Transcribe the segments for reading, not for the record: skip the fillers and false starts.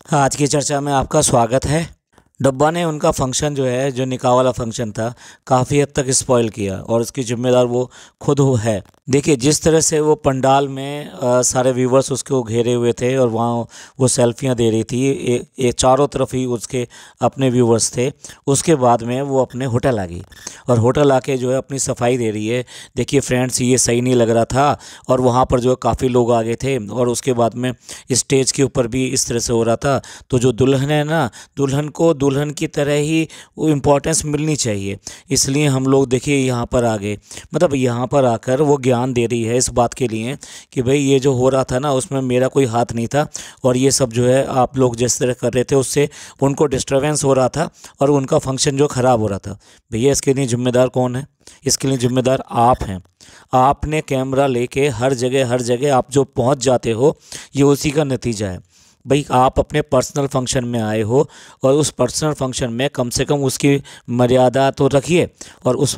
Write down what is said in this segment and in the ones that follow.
आज की चर्चा में आपका स्वागत है। डब्बा ने उनका फंक्शन जो है, जो निकाह वाला फंक्शन था, काफ़ी हद तक स्पॉइल किया और उसकी जिम्मेदार वो खुद हो है। देखिए, जिस तरह से वो पंडाल में सारे व्यूवर्स उसको घेरे हुए थे और वहाँ वो सेल्फियाँ दे रही थी, ये चारों तरफ ही उसके अपने व्यूवर्स थे। उसके बाद में वो अपने होटल आ गई और होटल आके जो है अपनी सफाई दे रही है। देखिए फ्रेंड्स, ये सही नहीं लग रहा था और वहाँ पर जो है काफ़ी लोग आ गए थे और उसके बाद में स्टेज के ऊपर भी इस तरह से हो रहा था। तो जो दुल्हन है ना, दुल्हन को दुल्हन की तरह ही वो इम्पोर्टेंस मिलनी चाहिए। इसलिए हम लोग देखिए यहाँ पर आ गए, मतलब यहाँ पर आकर वो ज्ञान दे रही है इस बात के लिए कि भाई ये जो हो रहा था ना, उसमें मेरा कोई हाथ नहीं था और ये सब जो है आप लोग जिस तरह कर रहे थे उससे उनको डिस्टर्बेंस हो रहा था और उनका फंक्शन जो ख़राब हो रहा था। भैया, इसके लिए जिम्मेदार कौन है? इसके लिए जिम्मेदार आप हैं। आपने कैमरा लेके हर जगह आप जो पहुंच जाते हो, ये उसी का नतीजा है। भाई, आप अपने पर्सनल फंक्शन में आए हो और उस पर्सनल फंक्शन में कम से कम उसकी मर्यादा तो रखिए और उस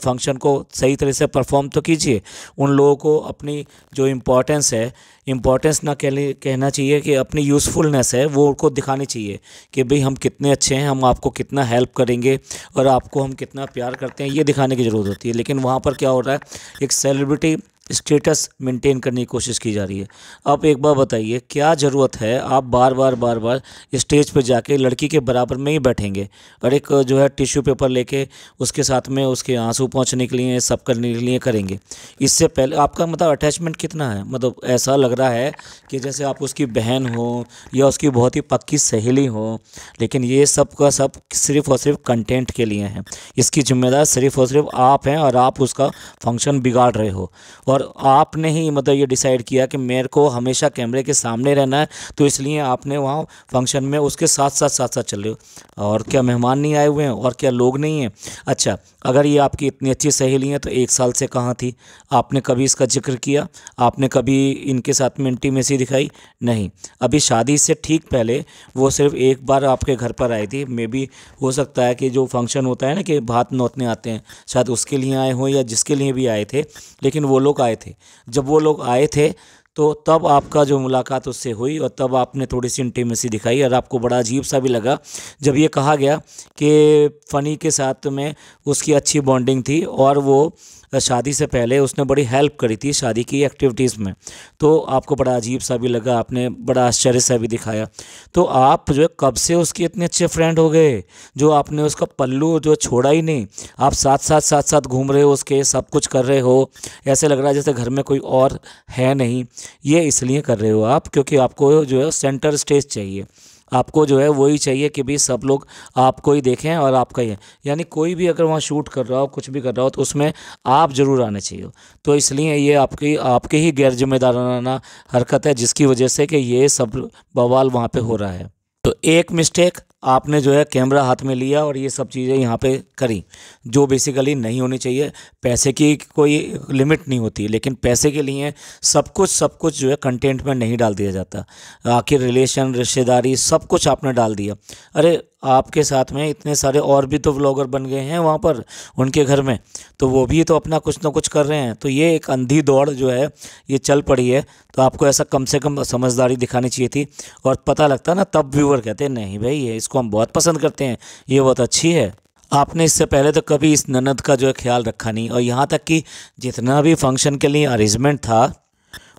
फंक्शन को सही तरह से परफॉर्म तो कीजिए। उन लोगों को अपनी जो इम्पोर्टेंस है, इम्पोर्टेंस ना कहना चाहिए कि अपनी यूज़फुलनेस है, वो उनको दिखानी चाहिए कि भाई हम कितने अच्छे हैं, हम आपको कितना हेल्प करेंगे और आपको हम कितना प्यार करते हैं, ये दिखाने की ज़रूरत होती है। लेकिन वहाँ पर क्या हो रहा है, एक सेलिब्रिटी स्टेटस मेंटेन करने की कोशिश की जा रही है। आप एक बार बताइए, क्या ज़रूरत है आप बार बार स्टेज पर जाके लड़की के बराबर में ही बैठेंगे और एक जो है टिश्यू पेपर लेके उसके साथ में उसके आंसू पोंछने के लिए, सब करने के लिए करेंगे? इससे पहले आपका मतलब अटैचमेंट कितना है? मतलब ऐसा लग रहा है कि जैसे आप उसकी बहन हो या उसकी बहुत ही पक्की सहेली हो। लेकिन ये सब का सब सिर्फ़ और सिर्फ कंटेंट के लिए हैं। इसकी जिम्मेदार सिर्फ़ और सिर्फ आप हैं और आप उसका फंक्शन बिगाड़ रहे हो। और आपने ही मतलब ये डिसाइड किया कि मेरे को हमेशा कैमरे के सामने रहना है, तो इसलिए आपने वहाँ फंक्शन में उसके साथ साथ चल रहे हो। और क्या मेहमान नहीं आए हुए हैं और क्या लोग नहीं हैं? अच्छा, अगर ये आपकी इतनी अच्छी सहेली हैं तो 1 साल से कहाँ थी? आपने कभी इसका जिक्र किया? आपने कभी इनके साथ में इंटीमेसी दिखाई? नहीं। अभी शादी से ठीक पहले वो सिर्फ एक बार आपके घर पर आई थी। मे बी हो सकता है कि जो फंक्शन होता है ना कि भात नौतने आते हैं, शायद उसके लिए आए हों या जिसके लिए भी आए थे, लेकिन वो लोग आए थे। जब वो लोग आए थे तो तब आपका जो मुलाकात उससे हुई और तब आपने थोड़ी सी इंटीमेसी दिखाई और आपको बड़ा अजीब सा भी लगा जब ये कहा गया कि फ़नी के साथ में उसकी अच्छी बॉन्डिंग थी और वो शादी से पहले उसने बड़ी हेल्प करी थी शादी की एक्टिविटीज़ में। तो आपको बड़ा अजीब सा भी लगा, आपने बड़ा आश्चर्य सा भी दिखाया। तो आप जो है कब से उसके इतने अच्छे फ्रेंड हो गए जो आपने उसका पल्लू जो छोड़ा ही नहीं? आप साथ साथ घूम रहे हो उसके, सब कुछ कर रहे हो, ऐसे लग रहा है जैसे घर में कोई और है नहीं। ये इसलिए कर रहे हो आप क्योंकि आपको जो है सेंटर स्टेज चाहिए। आपको जो है वही चाहिए कि भाई सब लोग आपको ही देखें और आपका ही है। यानी कोई भी अगर वहाँ शूट कर रहा हो, कुछ भी कर रहा हो, तो उसमें आप ज़रूर आने चाहिए। तो इसलिए ये आपकी आपके ही गैर जिम्मेदाराना हरकत है जिसकी वजह से कि ये सब बवाल वहाँ पे हो रहा है। तो एक मिस्टेक आपने जो है कैमरा हाथ में लिया और ये सब चीज़ें यहाँ पे करी जो बेसिकली नहीं होनी चाहिए। पैसे की कोई लिमिट नहीं होती, लेकिन पैसे के लिए सब कुछ जो है कंटेंट में नहीं डाल दिया जाता। आखिर रिलेशन, रिश्तेदारी, सब कुछ आपने डाल दिया। अरे, आपके साथ में इतने सारे और भी तो व्लॉगर बन गए हैं वहाँ पर उनके घर में, तो वो भी तो अपना कुछ ना कुछ कर रहे हैं। तो ये एक अंधी दौड़ जो है ये चल पड़ी है। तो आपको ऐसा कम से कम समझदारी दिखानी चाहिए थी और पता लगता ना, तब व्यूअर कहते हैं नहीं भाई ये इसको हम बहुत पसंद करते हैं, ये बहुत अच्छी है। आपने इससे पहले तो कभी इस ननद का जो है ख्याल रखा नहीं और यहाँ तक कि जितना भी फंक्शन के लिए अरेंजमेंट था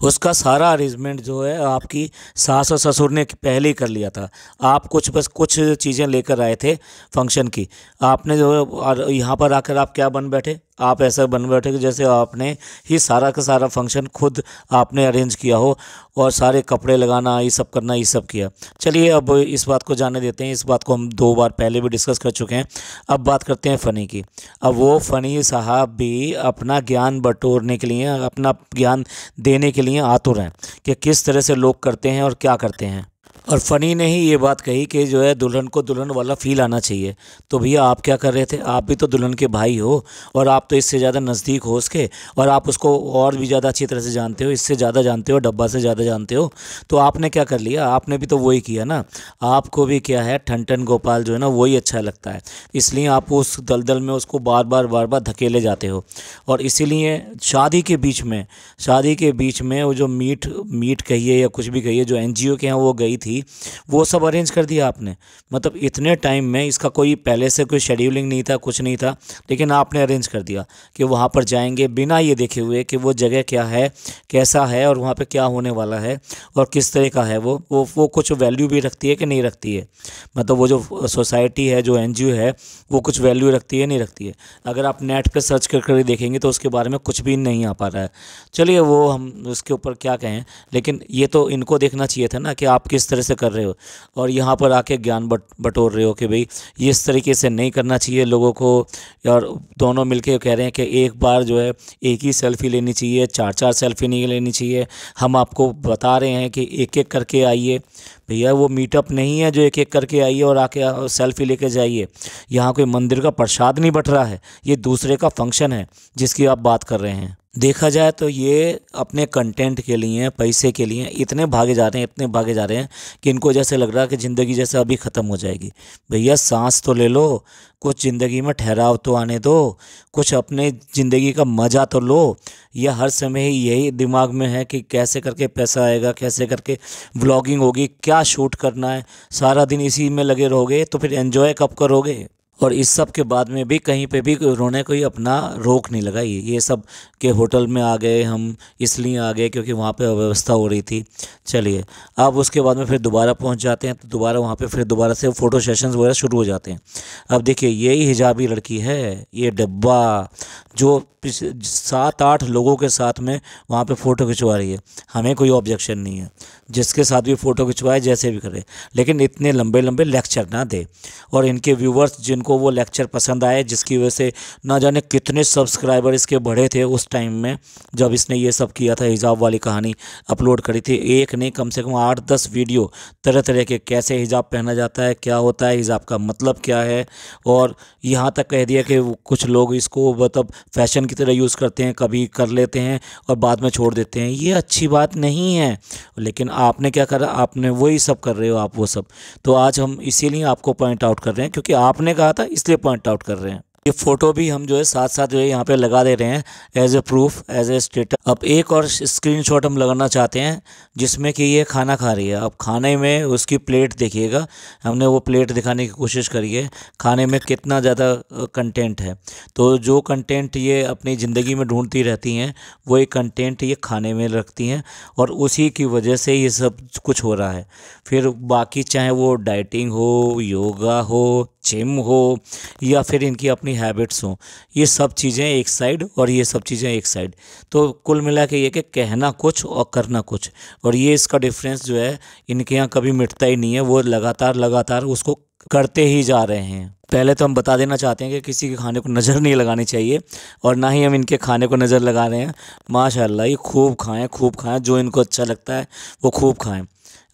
उसका सारा अरेंजमेंट जो है आपकी सास और ससुर ने पहले ही कर लिया था। आप बस कुछ चीज़ें लेकर आए थे फंक्शन की। आपने जो है और यहाँ पर आकर आप क्या बन बैठे? आप ऐसा बन बैठे कि जैसे आपने ही सारा का सारा फंक्शन खुद आपने अरेंज किया हो और सारे कपड़े लगाना, ये सब करना, ये सब किया। चलिए अब इस बात को जाने देते हैं। इस बात को हम 2 बार पहले भी डिस्कस कर चुके हैं। अब बात करते हैं फ़नी की। अब वो फ़नी साहब भी अपना ज्ञान बटोरने के लिए, अपना ज्ञान देने के लिए आतुर हैं कि किस तरह से लोग करते हैं और क्या करते हैं। और फ़नी ने ही ये बात कही कि जो है दुल्हन को दुल्हन वाला फ़ील आना चाहिए। तो भैया आप क्या कर रहे थे? आप भी तो दुल्हन के भाई हो और आप तो इससे ज़्यादा नज़दीक हो उसके और आप उसको और भी ज़्यादा अच्छी तरह से जानते हो, इससे ज़्यादा जानते हो, डब्बा से ज़्यादा जानते हो। तो आपने क्या कर लिया? आपने भी तो वही किया ना। आपको भी क्या है, ठन ठन गोपाल जो है ना वही अच्छा लगता है, इसलिए आप उस दलदल में उसको बार बार धकेले जाते हो। और इसीलिए शादी के बीच में वो जो मीट मीट कहिए या कुछ भी कहिए, जो एनजीओ के यहाँ वो गई थी थी वो सब अरेंज कर दिया आपने। मतलब इतने टाइम में इसका कोई पहले से कोई शेड्यूलिंग नहीं था, कुछ नहीं था, लेकिन आपने अरेंज कर दिया कि वहाँ पर जाएंगे बिना ये देखे हुए कि वो जगह क्या है, कैसा है और वहाँ पे क्या होने वाला है और किस तरह का है वो कुछ वैल्यू भी रखती है कि नहीं रखती है। मतलब वो जो सोसाइटी है, जो एनजीओ है, वो कुछ वैल्यू रखती है नहीं रखती है। अगर आप नेट पे सर्च कर देखेंगे तो उसके बारे में कुछ भी नहीं आ पा रहा है। चलिए वो हम उसके ऊपर क्या कहें, लेकिन ये तो इनको देखना चाहिए था ना कि आप किस तरह से कर रहे हो और यहाँ पर आके ज्ञान बटोर रहे हो कि भाई ये इस तरीके से नहीं करना चाहिए लोगों को। और दोनों मिलके कह रहे हैं कि एक बार जो है एक ही सेल्फ़ी लेनी चाहिए, चार चार सेल्फ़ी नहीं लेनी चाहिए। हम आपको बता रहे हैं कि एक एक करके आइए। भैया वो मीटअप नहीं है जो एक एक करके आइए और आके सेल्फ़ी लेके जाइए। यहाँ कोई मंदिर का प्रसाद नहीं बट रहा है, ये दूसरे का फंक्शन है जिसकी आप बात कर रहे हैं। देखा जाए तो ये अपने कंटेंट के लिए, पैसे के लिए इतने भागे जा रहे हैं, इतने भागे जा रहे हैं कि इनको जैसे लग रहा है कि ज़िंदगी जैसे अभी ख़त्म हो जाएगी। भैया सांस तो ले लो, कुछ ज़िंदगी में ठहराव तो आने दो, कुछ अपने ज़िंदगी का मज़ा तो लो। या हर समय ही यही दिमाग में है कि कैसे करके पैसा आएगा, कैसे करके व्लॉगिंग होगी, क्या शूट करना है, सारा दिन इसी में लगे रहोगे तो फिर एंजॉय कब करोगे। और इस सब के बाद में भी कहीं पे भी उन्होंने कोई अपना रोक नहीं लगाई। ये सब के होटल में आ गए हम, इसलिए आ गए क्योंकि वहाँ पे अव्यवस्था हो रही थी। चलिए अब उसके बाद में फिर दोबारा पहुँच जाते हैं तो दोबारा वहाँ पे फिर दोबारा से फ़ोटो सेशंस वगैरह शुरू हो जाते हैं। अब देखिए यही हिजाबी लड़की है, ये डब्बा जो 7-8 लोगों के साथ में वहाँ पे फ़ोटो खिंचवा रही है। हमें कोई ऑब्जेक्शन नहीं है, जिसके साथ भी फ़ोटो खिंचवाए जैसे भी करे, लेकिन इतने लंबे लंबे लेक्चर ना दे। और इनके व्यूवर्स जिनको वो लेक्चर पसंद आए, जिसकी वजह से ना जाने कितने सब्सक्राइबर इसके बढ़े थे उस टाइम में जब इसने ये सब किया था, हिजाब वाली कहानी अपलोड करी थी। एक नहीं कम से कम 8-10 वीडियो तरह तरह के, कैसे हिजाब पहना जाता है, क्या होता है हिजाब का मतलब क्या है। और यहाँ तक कह दिया कि कुछ लोग इसको मतलब फ़ैशन की तरह यूज़ करते हैं, कभी कर लेते हैं और बाद में छोड़ देते हैं। ये अच्छी बात नहीं है, लेकिन आपने क्या करा, आपने वही सब कर रहे हो आप वो सब। तो आज हम इसीलिए आपको पॉइंट आउट कर रहे हैं क्योंकि आपने कहा था, इसलिए पॉइंट आउट कर रहे हैं। ये फ़ोटो भी हम जो है साथ साथ जो है यहाँ पे लगा दे रहे हैं as a proof, as a status. अब एक और स्क्रीनशॉट हम लगाना चाहते हैं जिसमें कि ये खाना खा रही है। अब खाने में उसकी प्लेट देखिएगा, हमने वो प्लेट दिखाने की कोशिश करी है, खाने में कितना ज़्यादा कंटेंट है। तो जो कंटेंट ये अपनी ज़िंदगी में ढूंढती रहती हैं वही कंटेंट ये खाने में रखती हैं और उसी की वजह से ये सब कुछ हो रहा है। फिर बाकी चाहे वो डाइटिंग हो, योगा हो, जिम हो या फिर इनकी अपनी हैबिट्स हों, ये सब चीज़ें एक साइड और ये सब चीज़ें एक साइड। तो कुल मिला के ये कि कहना कुछ और करना कुछ, और ये इसका डिफरेंस जो है इनके यहाँ कभी मिटता ही नहीं है। वो लगातार उसको करते ही जा रहे हैं। पहले तो हम बता देना चाहते हैं कि किसी के खाने को नज़र नहीं लगानी चाहिए और ना ही हम इनके खाने को नज़र लगा रहे हैं। माशाल्लाह ये खूब खाएं, जो इनको अच्छा लगता है वो खूब खाएं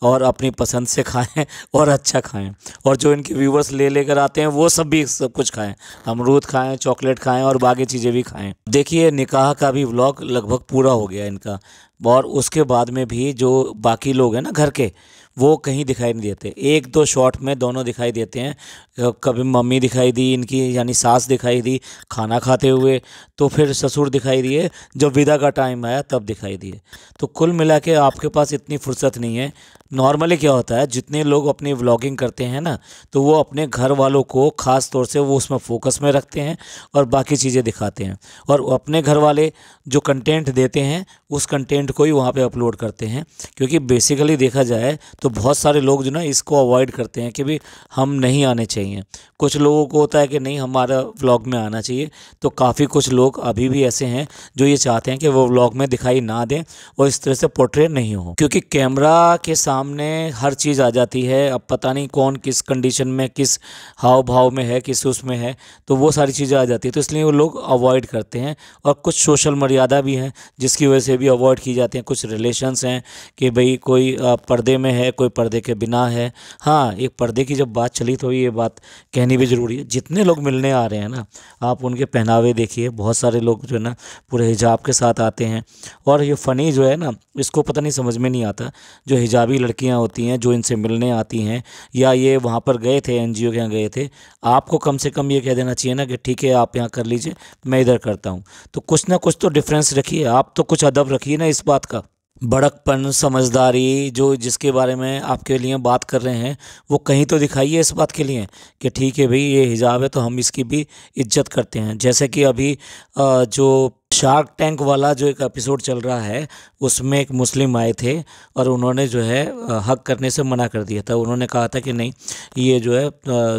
और अपनी पसंद से खाएं और अच्छा खाएं। और जो इनके व्यूवर्स लेकर आते हैं वो सब कुछ खाएं, अमरूद खाएं, चॉकलेट खाएं और बाकी चीज़ें भी खाएं। देखिए निकाह का भी व्लॉग लगभग पूरा हो गया इनका, और उसके बाद में भी जो बाकी लोग हैं ना घर के, वो कहीं दिखाई नहीं देते। 1-2 शॉट में दोनों दिखाई देते हैं। कभी मम्मी दिखाई दी इनकी, यानी सास दिखाई दी खाना खाते हुए, तो फिर ससुर दिखाई दिए, जब विदा का टाइम आया तब दिखाई दिए। तो कुल मिला के आपके पास इतनी फुर्सत नहीं है। नॉर्मली क्या होता है, जितने लोग अपनी व्लॉगिंग करते हैं ना, तो वो अपने घर वालों को ख़ास तौर से वो उसमें फोकस में रखते हैं और बाकी चीज़ें दिखाते हैं, और अपने घर वाले जो कंटेंट देते हैं उस कंटेंट को ही वहाँ पे अपलोड करते हैं। क्योंकि बेसिकली देखा जाए तो बहुत सारे लोग जो ना इसको अवॉइड करते हैं कि भाई हम नहीं आने चाहिए। कुछ लोगों को होता है कि नहीं हमारा व्लॉग में आना चाहिए, तो काफ़ी कुछ लोग अभी भी ऐसे हैं जो ये चाहते हैं कि वो व्लॉग में दिखाई ना दें और इस तरह से पोर्ट्रे नहीं हो। क्योंकि कैमरा के सामने हर चीज़ आ जाती है। अब पता नहीं कौन किस कंडीशन में, किस हाव भाव में है, किस उसमें है, तो वो सारी चीज़ें आ जाती है, तो इसलिए वो लोग अवॉइड करते हैं। और कुछ सोशल मर्यादा भी हैं जिसकी वजह से भी अवॉइड की जाती हैं। कुछ रिलेशंस हैं कि भाई कोई पर्दे में है, कोई पर्दे के बिना है। हाँ, एक पर्दे की जब बात चली तो ये बात कहनी भी ज़रूरी है। जितने लोग मिलने आ रहे हैं ना, आप उनके पहनावे देखिए, बहुत सारे लोग जो है ना पूरे हिजाब के साथ आते हैं। और ये फ़नी जो है ना, इसको पता नहीं समझ में नहीं आता, जो हिजाबी लड़कियां होती हैं जो इनसे मिलने आती हैं, या ये वहाँ पर गए थे, एनजीओ के यहाँ गए थे, आपको कम से कम ये कह देना चाहिए ना कि ठीक है आप यहाँ कर लीजिए, मैं इधर करता हूँ। तो कुछ ना कुछ तो डिफरेंस रखिए, आप तो कुछ अदब रखिए ना इस बात का। बड़कपन, समझदारी जो जिसके बारे में आपके लिए बात कर रहे हैं, वो कहीं तो दिखाइए इस बात के लिए कि ठीक है भाई ये हिजाब है तो हम इसकी भी इज्जत करते हैं। जैसे कि अभी जो शार्क टैंक वाला जो एक एपिसोड चल रहा है, उसमें एक मुस्लिम आए थे और उन्होंने जो है हक करने से मना कर दिया था। उन्होंने कहा था कि नहीं, ये जो है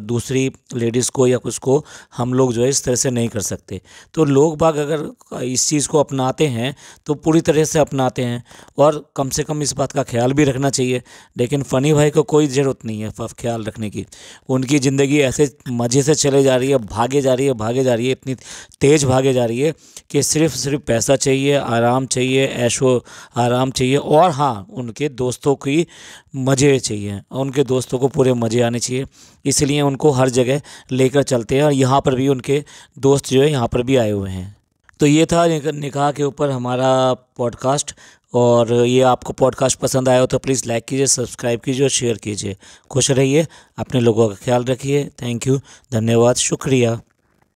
दूसरी लेडीज़ को या कुछ को हम लोग जो है इस तरह से नहीं कर सकते। तो लोग बाग अगर इस चीज़ को अपनाते हैं तो पूरी तरह से अपनाते हैं, और कम से कम इस बात का ख्याल भी रखना चाहिए। लेकिन फ़नी भाई को कोई ज़रूरत नहीं है ख्याल रखने की। उनकी ज़िंदगी ऐसे मज़े से चले जा रही है, भागे जा रही है, भागे जा रही है, इतनी तेज़ भागे जा रही है कि सिर्फ पैसा चाहिए, आराम चाहिए, ऐशो आराम चाहिए, और हाँ उनके दोस्तों की मज़े चाहिए, उनके दोस्तों को पूरे मज़े आने चाहिए। इसलिए उनको हर जगह लेकर चलते हैं, और यहाँ पर भी उनके दोस्त जो है यहाँ पर भी आए हुए हैं। तो ये था निकाह के ऊपर हमारा पॉडकास्ट। और ये आपको पॉडकास्ट पसंद आया हो तो प्लीज़ लाइक कीजिए, सब्सक्राइब कीजिए और शेयर कीजिए। खुश रहिए, अपने लोगों का ख्याल रखिए। थैंक यू, धन्यवाद, शुक्रिया।